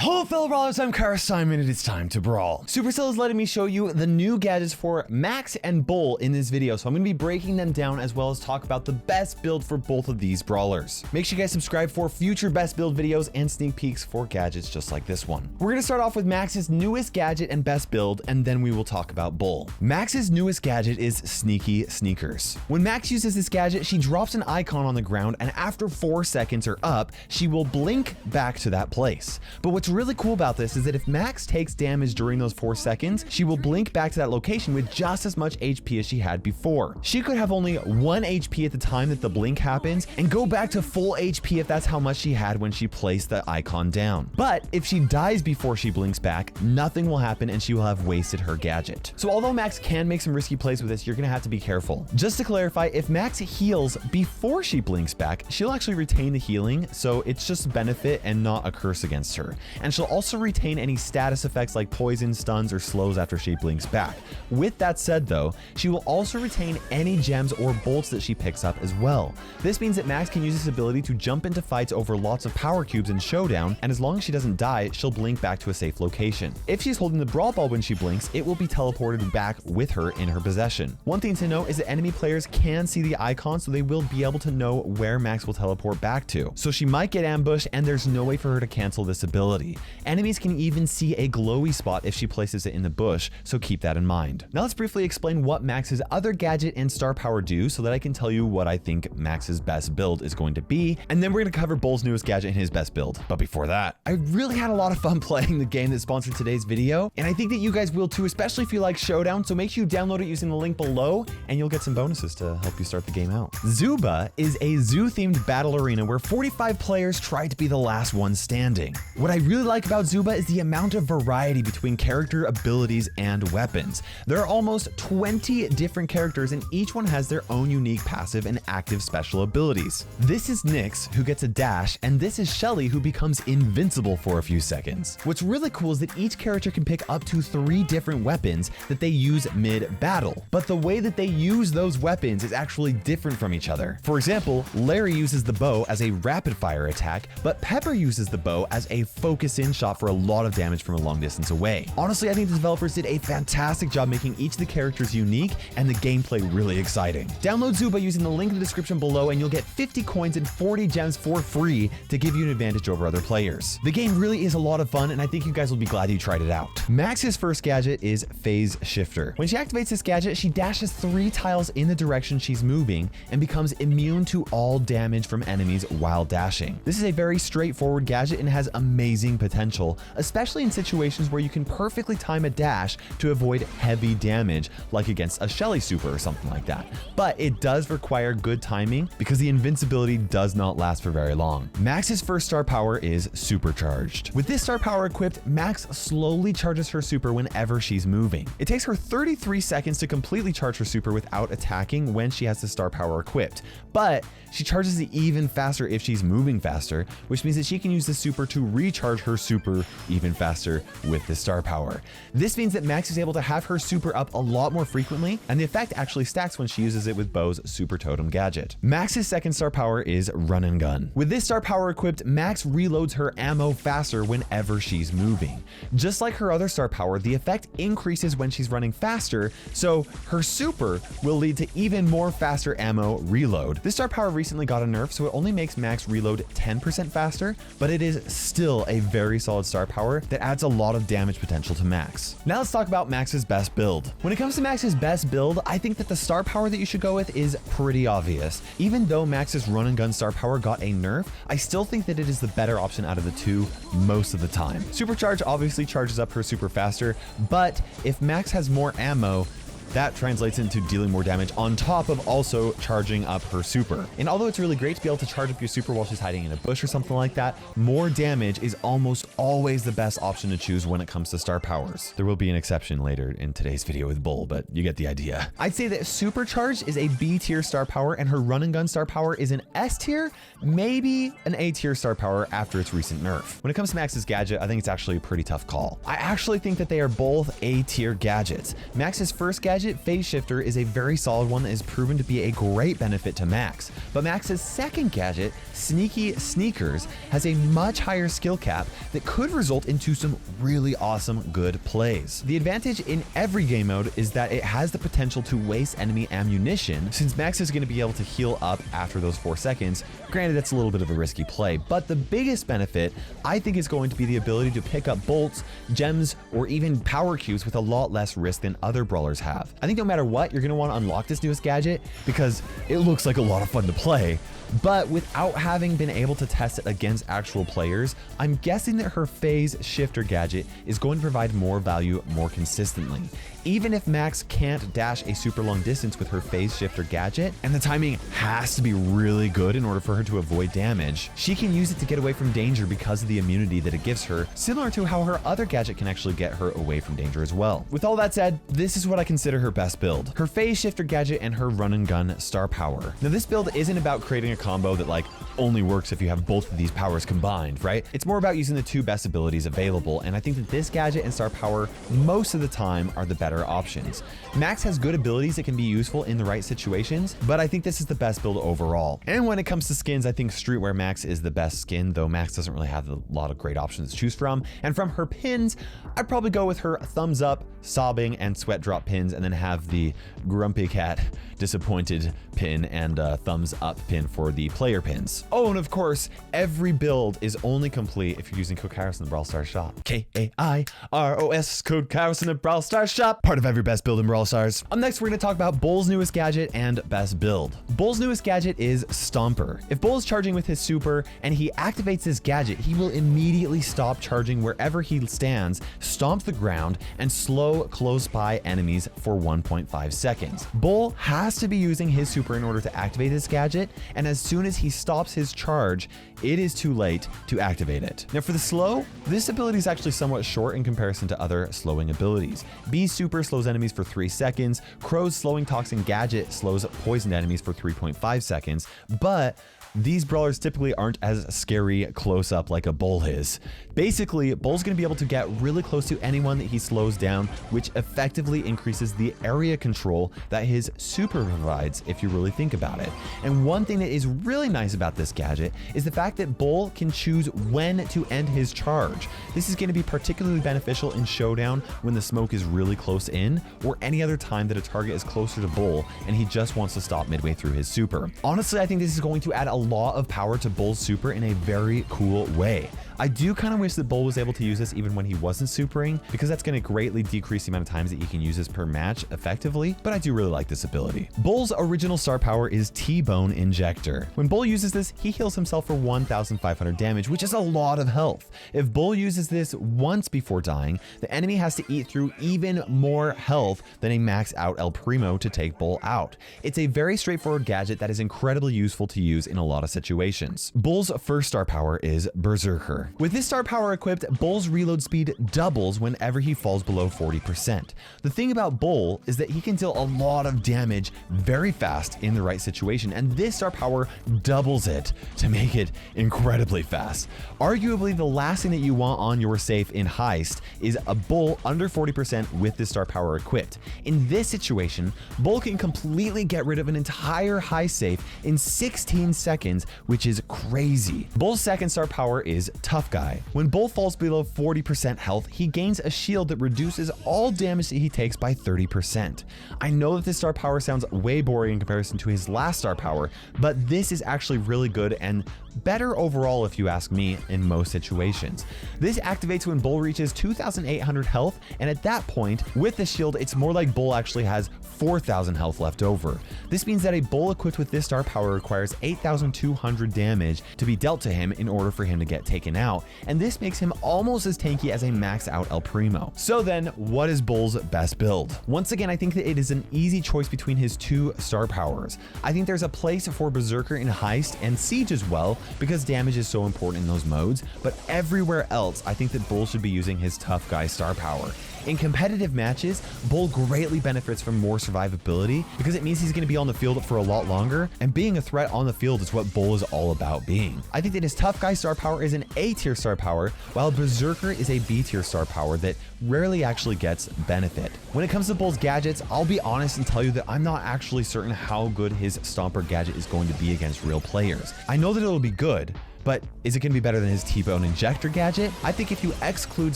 Hello fellow brawlers, I'm KairosTime and it is time to brawl. Supercell is letting me show you the new gadgets for Max and Bull in this video, so I'm going to be breaking them down as well as talk about the best build for both of these brawlers. Make sure you guys subscribe for future best build videos and sneak peeks for gadgets just like this one. We're going to start off with Max's newest gadget and best build, and then we will talk about Bull. Max's newest gadget is Sneaky Sneakers. When Max uses this gadget, she drops an icon on the ground, and after 4 seconds or up, she will blink back to that place. But what's really cool about this is that if Max takes damage during those 4 seconds, she will blink back to that location with just as much HP as she had before. She could have only 1 HP at the time that the blink happens and go back to full HP if that's how much she had when she placed the icon down. But if she dies before she blinks back, nothing will happen and she will have wasted her gadget. So although Max can make some risky plays with this, you're gonna have to be careful. Just to clarify, if Max heals before she blinks back, she'll actually retain the healing, so it's just benefit and not a curse against her. And she'll also retain any status effects like poison, stuns, or slows after she blinks back. With that said though, she will also retain any gems or bolts that she picks up as well. This means that Max can use this ability to jump into fights over lots of power cubes in Showdown, and as long as she doesn't die, she'll blink back to a safe location. If she's holding the Brawl Ball when she blinks, it will be teleported back with her in her possession. One thing to note is that enemy players can see the icon, so they will be able to know where Max will teleport back to. So she might get ambushed and there's no way for her to cancel this ability. Enemies can even see a glowy spot if she places it in the bush, so keep that in mind. Now let's briefly explain what Max's other gadget and star power do so that I can tell you what I think Max's best build is going to be, and then we're going to cover Bull's newest gadget and his best build. But before that, I really had a lot of fun playing the game that sponsored today's video, and I think that you guys will too, especially if you like Showdown, so make sure you download it using the link below, and you'll get some bonuses to help you start the game out. ZooBa is a zoo-themed battle arena where 45 players try to be the last one standing. What I really like about ZooBa is the amount of variety between character abilities and weapons. There are almost 20 different characters and each one has their own unique passive and active special abilities. This is Nyx, who gets a dash, and this is Shelly, who becomes invincible for a few seconds. What's really cool is that each character can pick up to 3 different weapons that they use mid-battle, but the way that they use those weapons is actually different from each other. For example, Larry uses the bow as a rapid-fire attack, but Pepper uses the bow as a focus-in shot for a lot of damage from a long distance away. Honestly, I think the developers did a fantastic job making each of the characters unique and the gameplay really exciting. Download ZooBa using the link in the description below and you'll get 50 coins and 40 gems for free to give you an advantage over other players. The game really is a lot of fun and I think you guys will be glad you tried it out. Max's first gadget is Phase Shifter. When she activates this gadget, she dashes 3 tiles in the direction she's moving and becomes immune to all damage from enemies while dashing. This is a very straightforward gadget and has amazing potential, especially in situations where you can perfectly time a dash to avoid heavy damage, like against a Shelly super or something like that. But it does require good timing because the invincibility does not last for very long. Max's first star power is Supercharged. With this star power equipped, Max slowly charges her super whenever she's moving. It takes her 33 seconds to completely charge her super without attacking when she has the star power equipped, but she charges it even faster if she's moving faster, which means that she can use the super to recharge her super even faster with the star power. This means that Max is able to have her super up a lot more frequently, and the effect actually stacks when she uses it with Bo's Super Totem gadget. Max's second star power is Run and Gun. With this star power equipped, Max reloads her ammo faster whenever she's moving. Just like her other star power, the effect increases when she's running faster, so her super will lead to even more faster ammo reload. This star power recently got a nerf, so it only makes Max reload 10% faster, but it is still a very solid star power that adds a lot of damage potential to Max. Now let's talk about Max's best build. When it comes to Max's best build, I think that the star power that you should go with is pretty obvious. Even though Max's Run and Gun star power got a nerf, I still think that it is the better option out of the two most of the time. Supercharge obviously charges up her super faster, but if Max has more ammo, that translates into dealing more damage on top of also charging up her super. And although it's really great to be able to charge up your super while she's hiding in a bush or something like that, more damage is almost always the best option to choose when it comes to star powers. There will be an exception later in today's video with Bull, but you get the idea. I'd say that Supercharged is a B tier star power and her Run and Gun star power is an S tier, maybe an A tier star power after its recent nerf. When it comes to Max's gadget, I think it's actually a pretty tough call. I actually think that they are both A tier gadgets. Max's first gadget Gadget Phase Shifter is a very solid one that has proven to be a great benefit to Max, but Max's second gadget, Sneaky Sneakers, has a much higher skill cap that could result into some really awesome good plays. The advantage in every game mode is that it has the potential to waste enemy ammunition, since Max is going to be able to heal up after those 4 seconds. Granted, that's a little bit of a risky play, but the biggest benefit I think is going to be the ability to pick up bolts, gems, or even power cubes with a lot less risk than other brawlers have. I think no matter what, you're going to want to unlock this newest gadget because it looks like a lot of fun to play. But without having been able to test it against actual players, I'm guessing that her Phase Shifter gadget is going to provide more value more consistently. Even if Max can't dash a super long distance with her Phase Shifter gadget, and the timing has to be really good in order for her to avoid damage, she can use it to get away from danger because of the immunity that it gives her, similar to how her other gadget can actually get her away from danger as well. With all that said, this is what I consider her best build: her Phase Shifter gadget and her run and gun star power. Now, this build isn't about creating a combo that like only works if you have both of these powers combined, right? It's more about using the 2 best abilities available, and I think that this gadget and star power most of the time are the better options. Max has good abilities that can be useful in the right situations, but I think this is the best build overall. And when it comes to skins, I think Streetwear Max is the best skin, though Max doesn't really have a lot of great options to choose from. And from her pins, I'd probably go with her thumbs up, sobbing, and sweat drop pins, and then have the grumpy cat disappointed pin and thumbs up pin for the player pins. Oh, and of course, every build is only complete if you're using code Kairos in the Brawl Stars shop. Kairos, code Kairos in the Brawl Stars shop, part of every best build in Brawl Stars. Up next, we're going to talk about Bull's newest gadget and best build. Bull's newest gadget is Stomper. If Bull is charging with his super and he activates this gadget, he will immediately stop charging wherever he stands, stomp the ground, and slow close by enemies for 1.5 seconds. Bull has to be using his super in order to activate this gadget, and as soon as he stops his charge, it is too late to activate it. Now for the slow, this ability is actually somewhat short in comparison to other slowing abilities. B's super slows enemies for 3 seconds, Crow's slowing toxin gadget slows poisoned enemies for 3.5 seconds, but these brawlers typically aren't as scary close up like a Bull is. Basically, Bull's going to be able to get really close to anyone that he slows down, which effectively increases the area control that his super provides if you really think about it. And one thing that is really nice about this gadget is the fact that Bull can choose when to end his charge. This is going to be particularly beneficial in Showdown when the smoke is really close in, or any other time that a target is closer to Bull and he just wants to stop midway through his super. Honestly, I think this is going to add a lot of power to Bull's super in a very cool way. I do kind of wish that Bull was able to use this even when he wasn't supering, because that's going to greatly decrease the amount of times that you can use this per match effectively, but I do really like this ability. Bull's original star power is T-Bone Injector. When Bull uses this, he heals himself for 1,500 damage, which is a lot of health. If Bull uses this once before dying, the enemy has to eat through even more health than a max out El Primo to take Bull out. It's a very straightforward gadget that is incredibly useful to use in a lot of situations. Bull's first star power is Berserker. With this star power equipped, Bull's reload speed doubles whenever he falls below 40%. The thing about Bull is that he can deal a lot of damage very fast in the right situation, and this star power doubles it to make it incredibly fast. Arguably, the last thing that you want on your safe in Heist is a Bull under 40% with this star power equipped. In this situation, Bull can completely get rid of an entire Heist safe in 16 seconds, which is crazy. Bull's second star power is Tough Guy. When Bull falls below 40% health, he gains a shield that reduces all damage that he takes by 30%. I know that this star power sounds way boring in comparison to his last star power, but this is actually really good and better overall if you ask me in most situations. This activates when Bull reaches 2,800 health, and at that point, with the shield, it's more like Bull actually has 4,000 health left over. This means that a Bull equipped with this star power requires 8,200 damage to be dealt to him in order for him to get taken out, and this makes him almost as tanky as a max out El Primo. So then, what is Bull's best build? Once again, I think that it is an easy choice between his 2 star powers. I think there's a place for Berserker in Heist and Siege as well, because damage is so important in those modes, but everywhere else, I think that Bull should be using his Tough Guy star power. In competitive matches, Bull greatly benefits from more survivability because it means he's going to be on the field for a lot longer, and being a threat on the field is what Bull is all about being. I think that his Tough Guy star power is an A+ tier star power, while Berserker is a B tier star power that rarely actually gets benefit. When it comes to Bull's gadgets, I'll be honest and tell you that I'm not actually certain how good his Stomper gadget is going to be against real players. I know that it'll be good, but is it going to be better than his T-Bone Injector gadget? I think if you exclude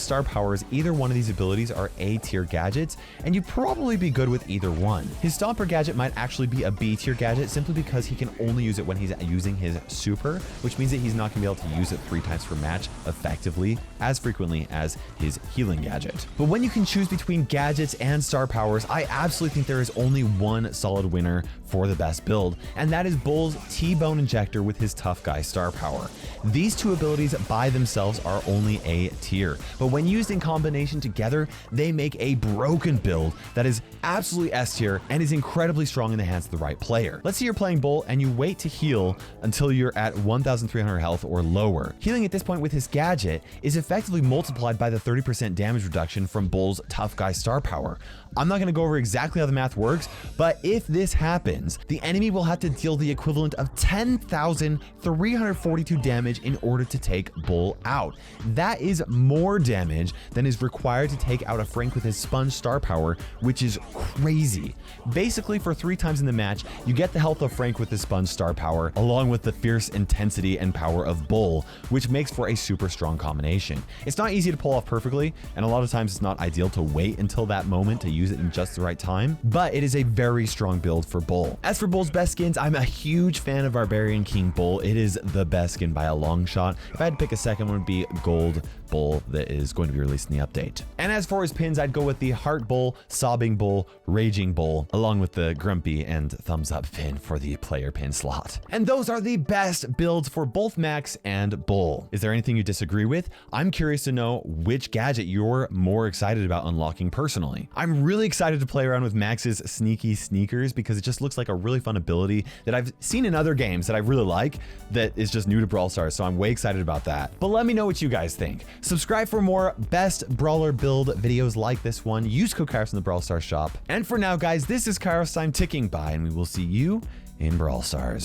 star powers, either one of these abilities are A tier gadgets, and you'd probably be good with either one. His Stomper gadget might actually be a B tier gadget simply because he can only use it when he's using his super, which means that he's not going to be able to use it 3 times per match effectively as frequently as his healing gadget. But when you can choose between gadgets and star powers, I absolutely think there is only one solid winner for the best build, and that is Bull's T-Bone Injector with his Tough Guy star power. These two abilities by themselves are only A tier, but when used in combination together, they make a broken build that is absolutely S tier and is incredibly strong in the hands of the right player. Let's say you're playing Bull and you wait to heal until you're at 1,300 health or lower. Healing at this point with his gadget is effectively multiplied by the 30% damage reduction from Bull's Tough Guy star power. I'm not going to go over exactly how the math works, but if this happens, the enemy will have to deal the equivalent of 10,342 damage in order to take Bull out. That is more damage than is required to take out a Frank with his Sponge star power, which is crazy. Basically, for 3 times in the match, you get the health of Frank with his Sponge star power, along with the fierce intensity and power of Bull, which makes for a super strong combination. It's not easy to pull off perfectly, and a lot of times it's not ideal to wait until that moment to use it in just the right time, but it is a very strong build for Bull. As for Bull's best skins, I'm a huge fan of Barbarian King Bull. It is the best skin by a long shot. If I had to pick a second one, it would be Gold Bull that is going to be released in the update. And as for his pins, I'd go with the Heart Bull, Sobbing Bull, Raging Bull, along with the Grumpy and Thumbs Up pin for the player pin slot. And those are the best builds for both Max and Bull. Is there anything you disagree with? I'm curious to know which gadget you're more excited about unlocking personally. I'm really excited to play around with Max's Sneaky Sneakers because it just looks like a really fun ability that I've seen in other games that I really like that is just new to Brawl Stars, so I'm way excited about that. But let me know what you guys think. Subscribe for more best brawler build videos like this one. Use code Kairos in the Brawl Stars shop. And for now, guys, this is KairosTime ticking by, and we will see you in Brawl Stars.